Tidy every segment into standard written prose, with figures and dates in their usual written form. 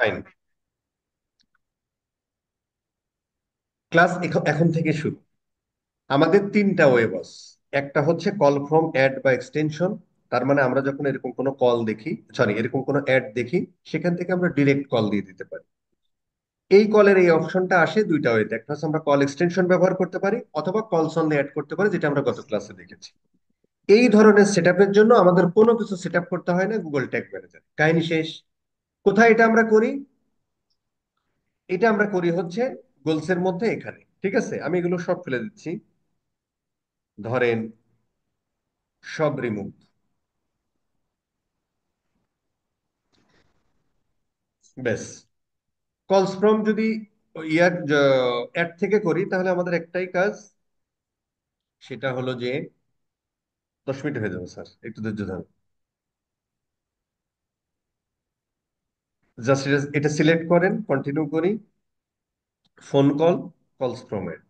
Fine. Class এখন থেকে শুরু। আমাদের তিনটা ওয়ে বস। একটা হচ্ছে কল ফ্রম অ্যাড বা এক্সটেনশন। তার মানে আমরা যখন এরকম কোনো কল দেখি, সরি এরকম কোনো অ্যাড দেখি, সেখান থেকে আমরা ডিরেক্ট কল দিয়ে দিতে পারি। এই কলের এই অপশনটা আসে দুইটা ওয়েতে। একটা হচ্ছে আমরা কল এক্সটেনশন ব্যবহার করতে পারি, অথবা কলস অনলি অ্যাড করতে পারি, যেটা আমরা গত ক্লাসে দেখেছি। এই ধরনের সেটআপের জন্য আমাদের কোনো কিছু সেটআপ করতে হয় না গুগল ট্যাগ ম্যানেজার। কাহিনী শেষ। কোথায় এটা আমরা করি? এটা আমরা করি হচ্ছে গোলসের মধ্যে এখানে। ঠিক আছে, আমি এগুলো সব ফেলে দিচ্ছি। ধরেন সব রিমুভ। ব্যাস। কলস ফ্রম যদি ইয়ার অ্যাড থেকে করি, তাহলে আমাদের একটাই কাজ, সেটা হলো যে 10 মিনিট হয়ে যাবে স্যার, একটু ধৈর্য ধরুন। জাস্ট এটা সিলেক্ট করেন, কন্টিনিউ করি। ফোন কল, কলস ফ্রম অ্যাড।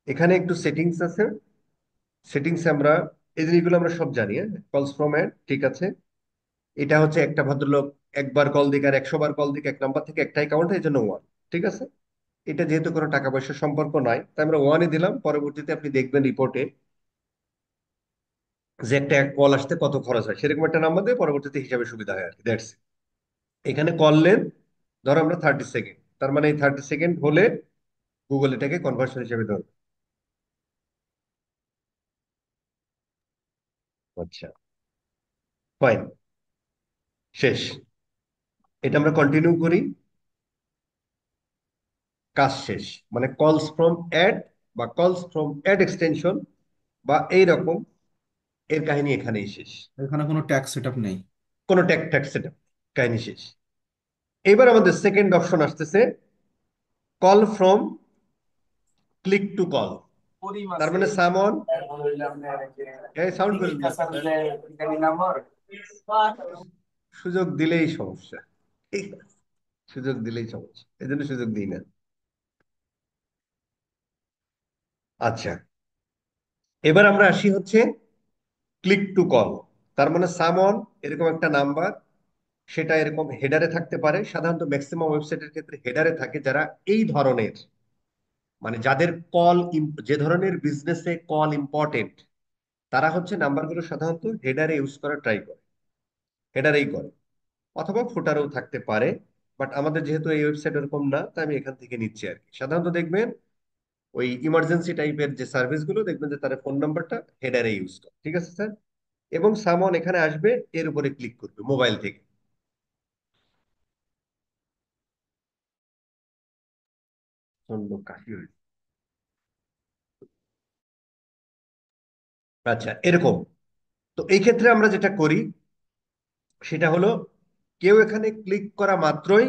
এখানে একটু সেটিংস আছে। সেটিংসে আমরা এই জিনিসগুলো আমরা সব জানি। হ্যাঁ, কলস ফ্রম অ্যাড ঠিক আছে। এটা হচ্ছে একটা ভদ্রলোক একবার কল দিক আর 100 বার কল দিক, এক নাম্বার থেকে একটাই কাউন্ট, এই জন্য ওয়ান। ঠিক আছে। এটা যেহেতু কোনো টাকা পয়সার সম্পর্ক নাই, তাই আমরা ওয়ানই দিলাম। পরবর্তীতে আপনি দেখবেন রিপোর্টে যে একটা এক কল আসতে কত খরচ হয়, সেরকম একটা নাম্বার দিয়ে পরবর্তীতে হিসাবে সুবিধা হয় আর কি। দ্যাটস। এখানে কল লেন ধরো আমরা 30 সেকেন্ড, তার মানে এই 30 সেকেন্ড হলে গুগল এটাকে কনভার্সন হিসেবে ধরবে। আচ্ছা, ফাইন। শেষ। এটা আমরা কন্টিনিউ করি। কাজ শেষ। মানে কলস ফ্রম অ্যাড বা কলস ফ্রম অ্যাড এক্সটেনশন বা এইরকম, এর কাহিনী এখানেই শেষ। এখানে কোনো ট্যাক্স সেটআপ নেই। কোনো ট্যাগ ট্যাগ সেটআপ, কাহিনী শেষ। এবার আমাদের সেকেন্ড অপশন আসতেছে, call from click to call. তার মানে সামন, এই সাউন্ড করেন না স্যার, সুযোগ দিলেই সমস্যা। ঠিক আছে? সুযোগ দিলেই সমস্যা, এই জন্য সুযোগ দিই না। আচ্ছা, এবার আমরা আসি হচ্ছে ক্লিক টু কল। তার মানে সামন এরকম একটা নাম্বার, সেটা এরকম হেডারে থাকতে পারে। সাধারণত ম্যাক্সিমাম ওয়েবসাইটের ক্ষেত্রে হেডারে থাকে। যারা এই ধরনের, মানে যাদের কল, যে ধরনের বিজনেসে কল ইম্পর্টেন্ট, তারা হচ্ছে নাম্বারগুলো সাধারণত হেডারে ইউজ করা ট্রাই করে, হেডারেই করে। অথবা ফুটারেও থাকতে পারে। বাট আমাদের যেহেতু এই ওয়েবসাইট এরকম না, তাই আমি এখান থেকে নিচ্ছি আর কি। সাধারণত দেখবেন ওই ইমার্জেন্সি টাইপের যে সার্ভিসগুলো, দেখবেন যে তারা ফোন নাম্বারটা হেডারে ইউজ করে। ঠিক আছে স্যার। এবং সামন এখানে আসবে, এর উপরে ক্লিক করবে মোবাইল থেকে। প্রচন্ড কাশি হয়েছে। আচ্ছা, এরকম। তো এই ক্ষেত্রে আমরা যেটা করি সেটা হলো, কেউ এখানে ক্লিক করা মাত্রই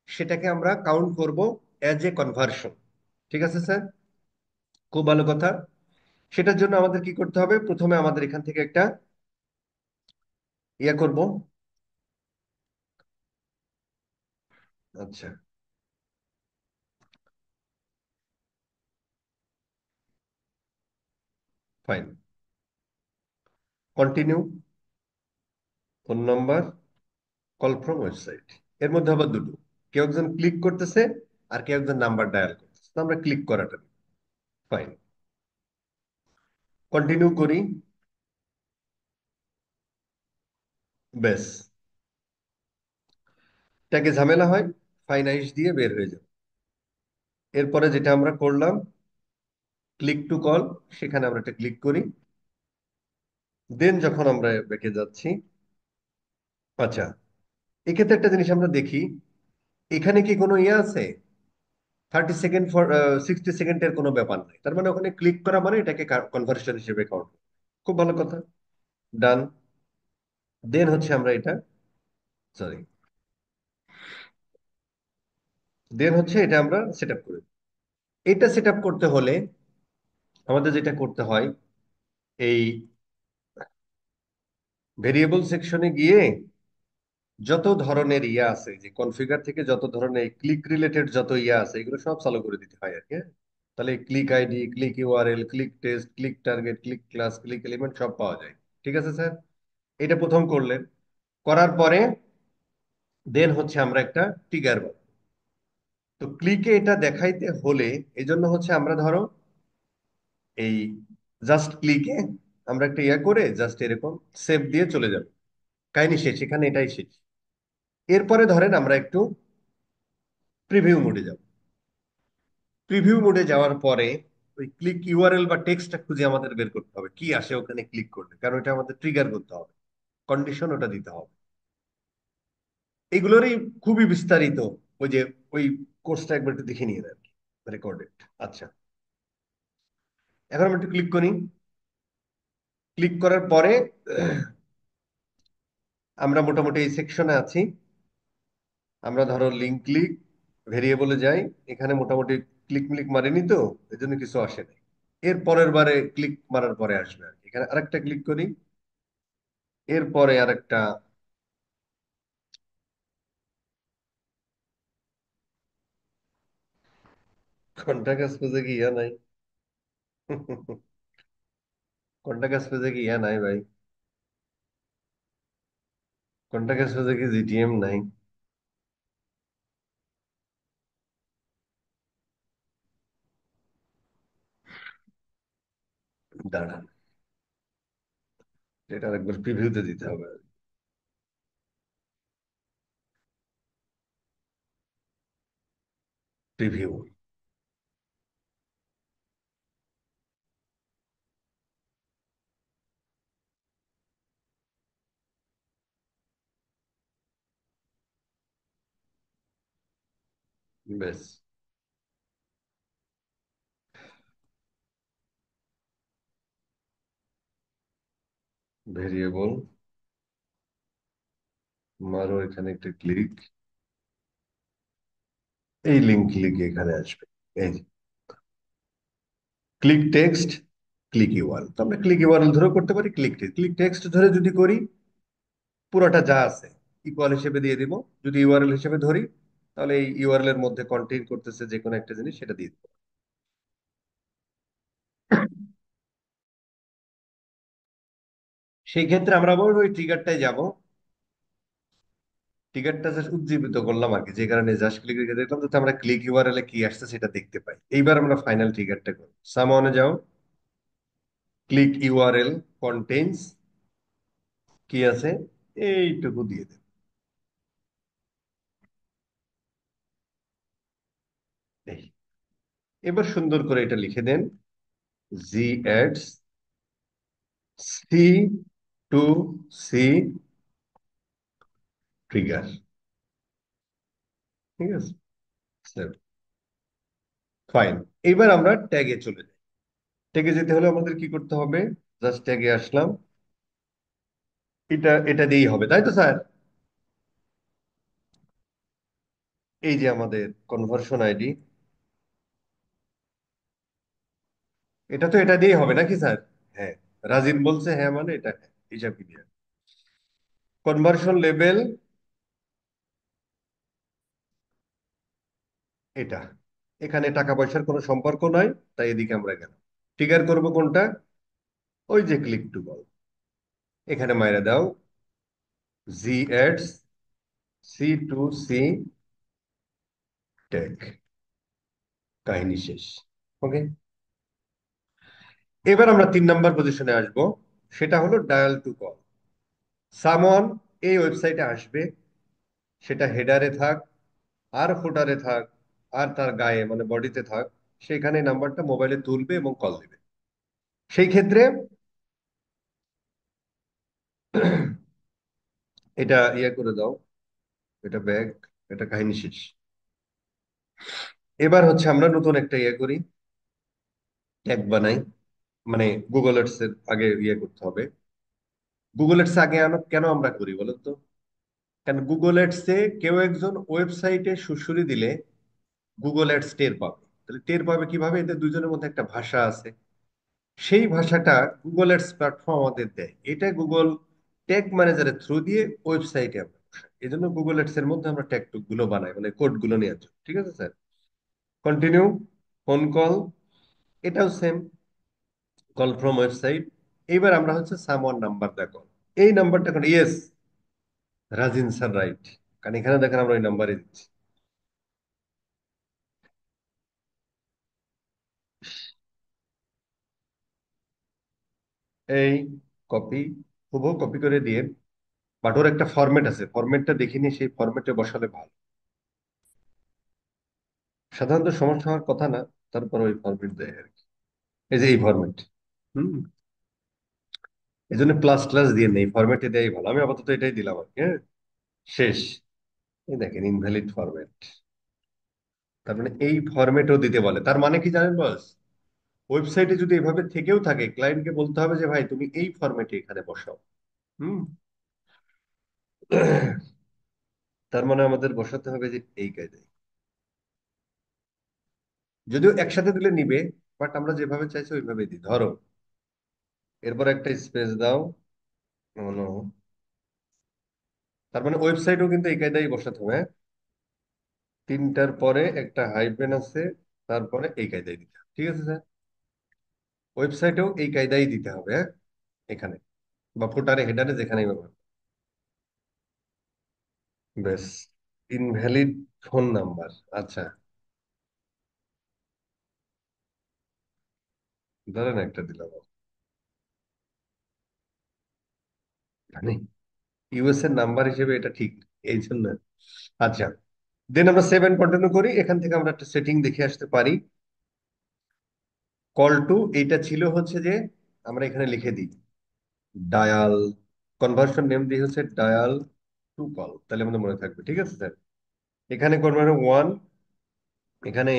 সেটাকে আমরা কাউন্ট করব অ্যাজ এ কনভার্সন। ঠিক আছে স্যার, খুব ভালো কথা। সেটার জন্য আমাদের কি করতে হবে? প্রথমে আমাদের এখান থেকে একটা ইয়ে করব। আচ্ছা, fine. Continue. Phone number, call from website. এর মধ্যে আবার দুটো, কেউ একজন ক্লিক করতেছে আর কেউ একজন নাম্বার ডায়াল করতেছে। তো আমরা ক্লিক করাটা, ফাইন। কন্টিনিউ করি। ব্যাস। এটাকে ঝামেলা হয়, ফাইন আইস দিয়ে বের হয়ে যাবে। এরপরে যেটা আমরা করলাম, ক্লিক টু কল, সেখানে আমরা একটা ক্লিক করি। দেন যখন আমরা বেঁকে যাচ্ছি, আচ্ছা, এক্ষেত্রে একটা জিনিস আমরা দেখি, এখানে কি কোনো ইয়ে আছে? 30 সেকেন্ড ফর 60 সেকেন্ডের কোনো ব্যাপার নাই। তার মানে ওখানে ক্লিক করা মানে এটাকে কনভার্সন হিসেবে কাউন্ট। খুব ভালো কথা। ডান। দেন হচ্ছে আমরা এটা, সরি, দেন হচ্ছে এটা আমরা সেট আপ করি। এটা সেট আপ করতে হলে আমাদের যেটা করতে হয়, এই ভেরিয়েবল সেকশনে গিয়ে যত ধরনের ইয়ে আছে, যে কনফিগার থেকে যত ধরনের ক্লিক রিলেটেড যত ইয়ে আছে, এগুলো সব চালু করে দিতে হয় আর কি। হ্যাঁ? তাহলে click ID, click URL, click test, click target, click class, click element সব পাওয়া যায়। ঠিক আছে স্যার। এটা প্রথম করলেন। করার পরে দেন হচ্ছে আমরা একটা ট্রিগার। তো ক্লিকে এটা দেখাইতে হলে এই জন্য হচ্ছে আমরা ধরো এই জাস্ট ক্লিকে আমরা একটা ইয়া করে জাস্ট এরকম সেভ দিয়ে চলে যাব, কাহিনী শেষ, এখানে এটাই শেষ। এরপরে ধরেন আমরা একটু প্রিভিউ মোডে যাব। প্রিভিউ মোডে যাওয়ার পরে ওই ক্লিক ইউআরএল বা টেক্সটটা খুঁজে আমাদের বের করতে হবে কি আসে ওখানে ক্লিক করলে, কারণ এটা আমাদের ট্রিগার করতে হবে, কন্ডিশন ওটা দিতে হবে। এগুলোরই খুবই বিস্তারিত ওই যে ওই কোর্সটা একবার একটু দেখে নিয়ে আর কি, রেকর্ডেড। আচ্ছা, এখন আমরা একটু ক্লিক করি। ক্লিক করার পরে আমরা মোটামুটি এই সেকশনে আছি। আমরা ধরো লিঙ্ক ক্লিক ভেরিয়েবলে যাই, এখানে মোটামুটি ক্লিক মিলিক মারিনি তো, এই জন্য কিছু আসে নাই। এর পরের বারে ক্লিক মারার পরে আসবে আর কি। এখানে আরেকটা ক্লিক করি, এরপরে আরেকটা। কন্টাক্ট পেজে কি ইয়া নাই? কন্টাক্ট পেজে কি ইয়া নাই ভাই? কন্টাক্ট পেজে কি জিটিএম নাই? দাঁড়ান, এটা আরেকবার প্রিভিউতে দিতে হবে। প্রিভিউ, বেশ। ভেরিয়েবল মারো, এখানে একটা ক্লিক, এই লিঙ্ক ক্লিক এখানে আসবে। এই ক্লিক টেক্সট, ক্লিক ইউআরএল, তো আমরা ক্লিক ইউআরএল ধরে করতে পারি, ক্লিক টেক্সট ধরে যদি করি পুরোটা যা আছে ইকুয়াল হিসেবে দিয়ে দিব। যদি ইউআরএল হিসেবে ধরি তাহলে এই ইউআরএল এর মধ্যে কন্টেইন করতেছে যে কোনো একটা জিনিস, সেটা দিয়ে দিব। সেই ক্ষেত্রে আমরা আবার ওই ট্রিগারটাই যাব। ট্রিগারটা জাস্ট উজ্জীবিত করলাম আর কি, যে কারণে জাস্ট ক্লিক রেখে দেখলাম যাতে আমরা ক্লিক ইউআরএল এ কি আসছে সেটা দেখতে পাই। এইবার আমরা ফাইনাল ট্রিগারটা করি, সামনে যাও, ক্লিক ইউআরএল কন্টেইনস কি আছে এইটুকু দিয়ে দেব। এই, এবার সুন্দর করে এটা লিখে দেন, G ads C to C trigger. ঠিক আছে, ফাইন। এবার আমরা ট্যাগে চলে যাই। ট্যাগে যেতে হলে আমাদের কি করতে হবে? জাস্ট ট্যাগে আসলাম, এটা এটা দিয়েই হবে, তাই তো স্যার? এই যে আমাদের কনভার্সন আইডি, এটা তো এটা দিয়েই হবে নাকি স্যার? হ্যাঁ, রাজিন বলছে হ্যাঁ, মানে এটা হ্যাঁ, হিসাব কি দিয়ে কনভার্সন লেভেল এটা। এখানে টাকা পয়সার কোনো সম্পর্ক নাই, তাই এদিকে আমরা গেলাম। ট্রিগার করব কোনটা? ওই যে ক্লিক টু কল, এখানে মাইরা দাও G ads C to C tech, কাহিনী শেষ। ওকে, এবার আমরা 3 নাম্বার পজিশনে আসব, সেটা হলো ডায়াল টু কল। সামন এই ওয়েবসাইটে আসবে, সেটা হেডারে থাক আর ফুটারে থাক আর তার গায়ে মানে বডিতে থাক, সেখানে নাম্বারটা মোবাইলে তুলবে এবং কল দিবে। সেই ক্ষেত্রে এটা ইয়ে করে দাও, এটা ব্যাগ, এটা কাহিনী শেষ। এবার হচ্ছে আমরা নতুন একটা ইয়ে করি, ট্যাগ বানাই। মানে গুগল এর আগে ইয়ে করতে হবে। গুগল এডস আগে আনো কেন আমরা করি বলো তো? কারণ গুগল এডসে কেউ একজন ওয়েবসাইটে সুড়সুড়ি দিলে গুগল এডস টের পাবে। তাহলে টের পাবে কিভাবে? এদের দুজনের মধ্যে একটা ভাষা আছে, সেই ভাষাটা গুগল এডস প্ল্যাটফর্ম আমাদের দেয়, এটা গুগল ট্যাগ ম্যানেজারের থ্রু দিয়ে ওয়েবসাইটে আমরা বসাই। এই জন্য গুগল এডস এর মধ্যে আমরা ট্যাগ টুগ গুলো বানাই, মানে কোড গুলো নেওয়ার জন্য। ঠিক আছে স্যার? কন্টিনিউ। ফোন কল, এটাও সেম, কল ফ্রম ওয়েবসাইট। এইবার আমরা হচ্ছে সাম ওয়ান নাম্বার দেখো, এই নাম্বারটা এখন ইয়েস, রাজিন স্যার রাইট, কারণ এখানে দেখেন আমরা ওই নাম্বারই দিচ্ছি। এই কপি, হুবহু কপি করে দিয়ে, বাট ওর একটা ফরম্যাট আছে, ফরম্যাটটা দেখে নিয়ে সেই ফরম্যাটে বসালে ভালো। সাধারণত সমস্যা হওয়ার কথা না, তারপর ওই ফরম্যাট দেয় আর কি। এই যে এই ফরম্যাট। হুম। এই জন্য প্লাস ক্লাস দিয়ে নেই, ফরম্যাটে দেয় ভালো। আমি আপাতত এটাই দিলাম আর কি, হ্যাঁ। শেষ। এই দেখেন ইনভ্যালিড ফরম্যাট। তার মানে এই ফরম্যাটও দিতে বলে, তার মানে কি জানেন বস? ওয়েবসাইটে যদি এভাবে থেকেও থাকে, ক্লায়েন্টকে বলতে হবে যে ভাই তুমি এই ফরম্যাটে এখানে বসাও। হুম। তার মানে আমাদের বসাতে হবে যে এই কায়দায়। যদিও একসাথে দিলে নিবে, বাট আমরা যেভাবে চাইছি ওইভাবে দিই। ধরো এরপর একটা স্পেস দাও। নো, তার মানে ওয়েবসাইটও কিন্তু এই কায়দায় বসাতে হবে, হ্যাঁ? তিনটার পরে একটা হাইফেন আছে, তারপরে এই কায়দায় দিতে হবে, ঠিক আছে স্যার? ওয়েবসাইটেও এই কায়দায় দিতে হবে, হ্যাঁ। এখানে বা ফুটারে হেডারে যেখানেই ব্যবহার। বেশ। Invalid phone number. আচ্ছা, ধরেন একটা দিলাম, মানে ইউএস এর নাম্বার হিসেবে এটা ঠিক না, এই জন্য। আচ্ছা, দেন আমরা 7 কন্টিনিউ করি। এখান থেকে আমরা একটা সেটিং দেখে আসতে পারি। কল টু, এইটা ছিল হচ্ছে যে আমরা এখানে লিখে দিই ডায়াল, কনভার্সন নেম দিয়ে হচ্ছে ডায়াল টু কল, তাহলে আমাদের মনে থাকবে, ঠিক আছে স্যার? এখানে কনভার্সন ওয়ান, এখানে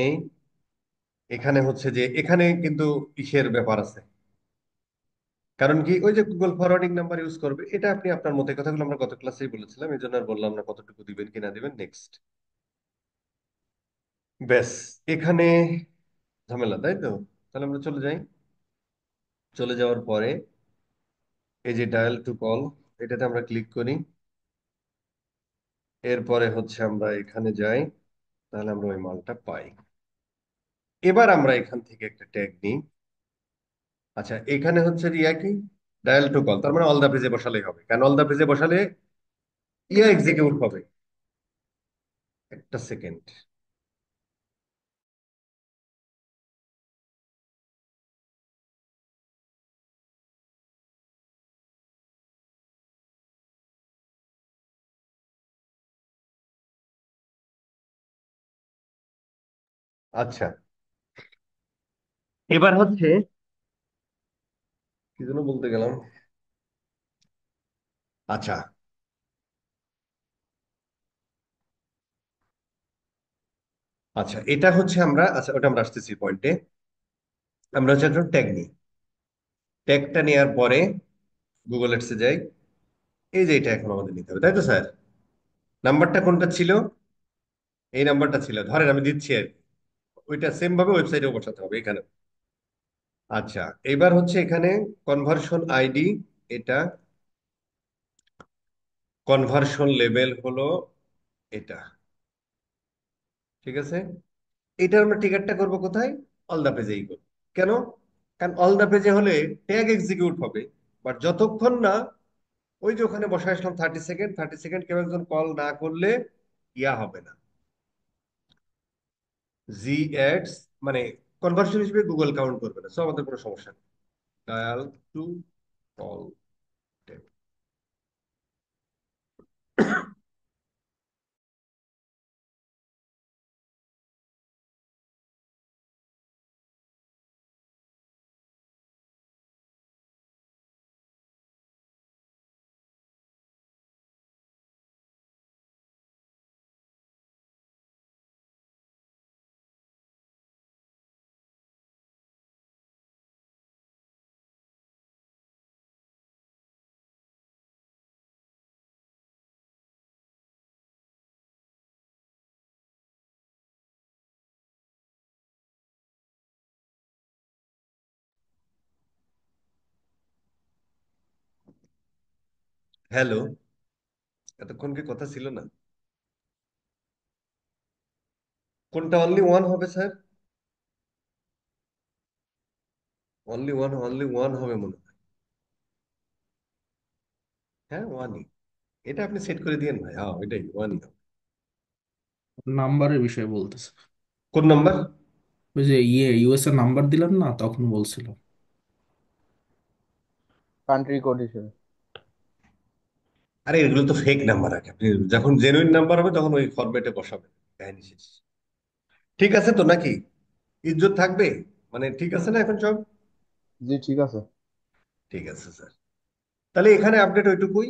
এখানে হচ্ছে যে এখানে কিন্তু ইসের ব্যাপার আছে। কারণ কি, ওই যে গুগল ফরওয়ার্ডিং নাম্বার ইউজ করবে, এটা আপনি আপনার মতে, কথাগুলো আমরা গত ক্লাসেই বলেছিলাম, এই জন্য আর বললাম না কতটুকু দিবেন কি না দিবেন। নেক্সট। ব্যাস। এখানে ঝামেলা, তাই তো? তাহলে আমরা চলে যাই। চলে যাওয়ার পরে এই যে ডায়াল টু কল, এটাতে আমরা ক্লিক করি। এরপরে হচ্ছে আমরা এখানে যাই, তাহলে আমরা ওই মালটা পাই। এবার আমরা এখান থেকে একটা ট্যাগ নিই। আচ্ছা, এখানে হচ্ছে যে একই ডায়াল টু কল, তার মানে অল দা পেজে বসালেই হবে, কারণ অল দা পেজে বসালে এক্সিকিউট হবে। একটা সেকেন্ড। আচ্ছা, এবার হচ্ছে কি যেন বলতে গেলাম। আচ্ছা, আচ্ছা এটা হচ্ছে আমরা, আচ্ছা ওটা আমরা আসতেছি পয়েন্টে। আমরা হচ্ছে একটা ট্যাগ নিই। ট্যাগটা নেওয়ার পরে গুগল এডসে যাই। এই যে এটা এখন আমাদের নিতে হবে, তাই তো স্যার? নাম্বারটা কোনটা ছিল? এই নাম্বারটা ছিল, ধরেন আমি দিচ্ছি আর কি। ওইটা সেম ভাবে ওয়েবসাইটেও বসাতে হবে এখানে। আচ্ছা, এবার হচ্ছে এখানে কনভার্সন আইডি, এটা কনভার্সন লেভেল হলো এটা, ঠিক আছে? এটা আমরা টিকেটটা করবো কোথায়? অল দা পেজেই করবো। কেন? কারণ অল দা পেজে হলে ট্যাগ এক্সিকিউট হবে, বাট যতক্ষণ না ওই যে ওখানে বসে আসলাম 30 সেকেন্ড, 30 সেকেন্ড কেউ একজন কল না করলে ইয়া হবে না, জি অ্যাডস, মানে কনভার্সন হিসেবে গুগল কাউন্ট করবে না। সো আমাদের কোনো সমস্যা নেই। Dial to call tag. Hello, এতক্ষণ কি কথা ছিল না? কোনটা অনলি ওয়ান হবে sir? Only one, only one হবে মনে হয়। হ্যাঁ ওয়ানই। এটা আপনি সেট করে দিয়েন ভাই, হ্যাঁ এটাই ওয়ানই হবে। নাম্বারের বিষয়ে বলতেছে। কোন নাম্বার? ওই যে ইউএস এর নাম্বার দিলেন না, তখন বলছিল। কান্ট্রি কোড হিসেবে। আরে এগুলো তো ফেক নাম্বার আছে, আপনি যখন জেনুইন নাম্বার হবে তখন ওই ফরম্যাটে বসাবেন। কাহিনী শেষ। ঠিক আছে তো নাকি? ইজ্জত থাকবে? মানে ঠিক আছে না এখন সব? জি ঠিক আছে। ঠিক আছে স্যার, তাহলে এখানে আপডেট ওইটুকুই।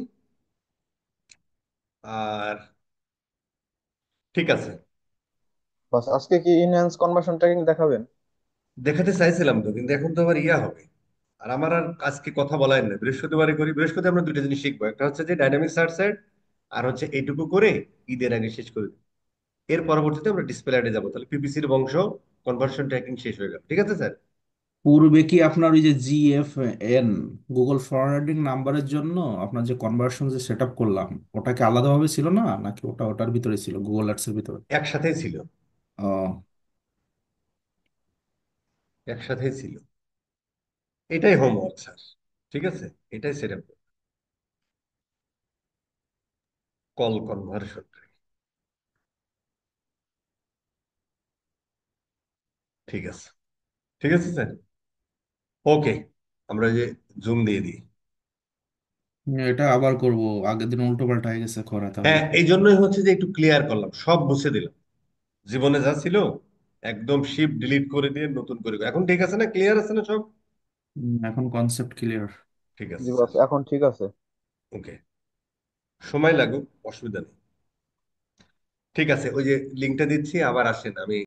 আর ঠিক আছে। বাস আজকে কি ইনহ্যান্স কনভার্সন ট্র্যাকিং দেখাবেন? দেখাতে চাইছিলাম তো, কিন্তু এখন তো আবার ইয়া হবে। আর আমার আর আজকে কথা বলাই না, বৃহস্পতিবারে করি। বৃহস্পতি আমরা দুইটা জিনিস শিখবো, একটা হচ্ছে যে ডাইনামিক সার্চ সাইট, আর হচ্ছে এইটুকু করে ঈদের আগে শেষ করে দিই। এর পরবর্তীতে আমরা ডিসপ্লে অ্যাডে যাবো, তাহলে পিপিসির বংশ কনভার্সন ট্র্যাকিং শেষ হয়ে গেল। ঠিক আছে স্যার? পূর্বে কি আপনার ওই যে জিএফএন, গুগল ফরওয়ার্ডিং নাম্বারের জন্য আপনার যে কনভার্সন যে সেট আপ করলাম, ওটা কি আলাদাভাবে ছিল না, নাকি ওটা ওটার ভিতরে ছিল, গুগল অ্যাডস এর ভিতরে? একসাথেই ছিল। ও। একসাথেই ছিল। এটাই হোমওয়ার্ক স্যার। ঠিক আছে, এটাই সেট আপ। Call conversion. ঠিক আছে। ঠিক আছে স্যার। ওকে, আমরা যে জুম দিয়ে দিই। এটা আবার করব? আগের দিন উল্টো পাল্টা হয়ে গেছে করা, তাহলে। হ্যাঁ, এই জন্যই হচ্ছে যে একটু ক্লিয়ার করলাম, সব মুছে দিলাম। জীবনে যা ছিল একদম শিপ ডিলিট করে দিয়ে নতুন করে। এখন ঠিক আছে না? ক্লিয়ার আছে না সব? এখন কনসেপ্ট ক্লিয়ার। ঠিক আছে জি স্যার। বস এখন ঠিক আছে। ওকে, সময় লাগুক, অসুবিধা নেই। ঠিক আছে, ওই যে লিঙ্কটা দিচ্ছি, আবার আসেন। আমি